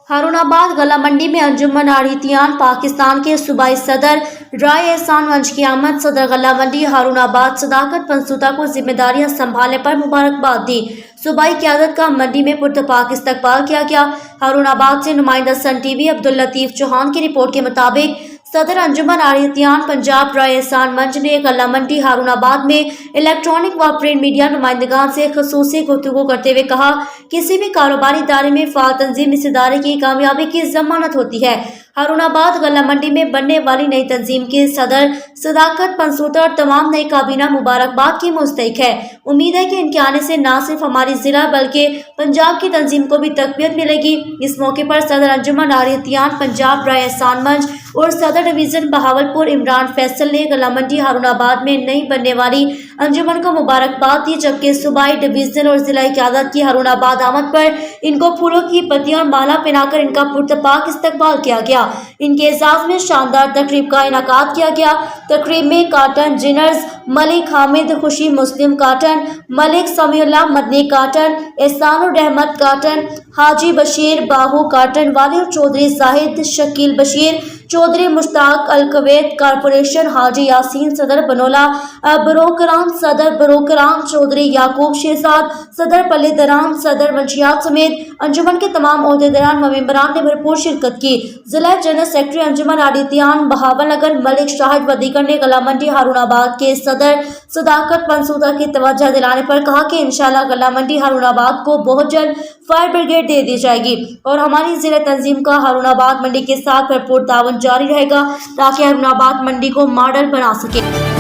हारून आबाद गला मंडी में अंजुमन आढ़तियान पाकिस्तान के सूबाई सदर राय एहसान मंच की आमद। सदर गला मंडी हारून आबाद सदाकत पंसूता को जिम्मेदारियां संभालने पर मुबारकबाद दी। सूबाई क़यादत का मंडी में पुरतपाक इस्तकबाल किया गया। हारून आबाद से नुमाइंदा सन टीवी अब्दुल लतीफ चौहान की रिपोर्ट के मुताबिक सदर अंजुमन आढ़तियान पंजाब राय एहसान मंच ने गला मंडी हारून आबाद में इलेक्ट्रॉनिक व प्रिंट मीडिया नुमाइंदगान से खसूसी गुफ्तगू करते हुए कहा, किसी भी कारोबारी इदारे में फाल तंजीम इस इदारे की कामयाबी की जमानत होती है। हारून आबाद गला मंडी में बनने वाली नई तंजीम के सदर सदाकत पंसूता और तमाम नई काबीना मुबारकबाद की मुस्तहिक है। उम्मीद है कि इनके आने से न सिर्फ हमारी जिला बल्कि पंजाब की तंजीम को भी तकवीत मिलेगी। इस मौके पर सदर अंजुमन आढ़तियान पंजाब राय एहसान मंच और सदर डिवीजन बहावलपुर इमरान फैसल ने गला मंडी हारून आबाद में नई बनने वाली अंजुमन को मुबारकबाद दी, जबकि सूबाई डिवीजन और जिला क़यादत की हारून आबाद आमद पर इनको फूलों की पत्तियां और माला पहनाकर इनका पुरतपाक इस्तकबाल किया गया। इनके एजाज में शानदार तकरीब का इनाकात किया गया। तकरीब में काटन जिनर्स मलिक हामिद खुशी मुस्लिम काटन, मलिक समीउल्लाह मदनी काटन, एहसानुर रहमत काटन, हाजी बशीर बाहू काटन वाली और चौधरी जाहिद शकील बशीर, चौधरी मुश्ताक अलकवैत कारपोरेशन, हाजी यासीन सदर बनोला बरोकराम, सदर बरोकराम चौधरी याकूब शहजाद, सदर पल्ले दराम, सदर मंशियात समेत अंजुमन के तमाम ओहदेदारान व मेंबरान ने भरपूर शिरकत की। जिला जनरल सेक्रेटरी अंजुमन आढ़तियान बहावलनगर मलिक शाहिद व दीगर ने गला मंडी हारून आबाद के सदर सदाकत पंसूता की तवज्जो दिलाने पर कहा कि इंशाअल्लाह गला मंडी हारून आबाद को बहुत जल्द फायर ब्रिगेड दे दी जाएगी और हमारी जिला तंजीम का हारून आबाद मंडी के साथ भरपूर ताउन जारी रहेगा ताकि हारून आबाद मंडी को मॉडल बना सके।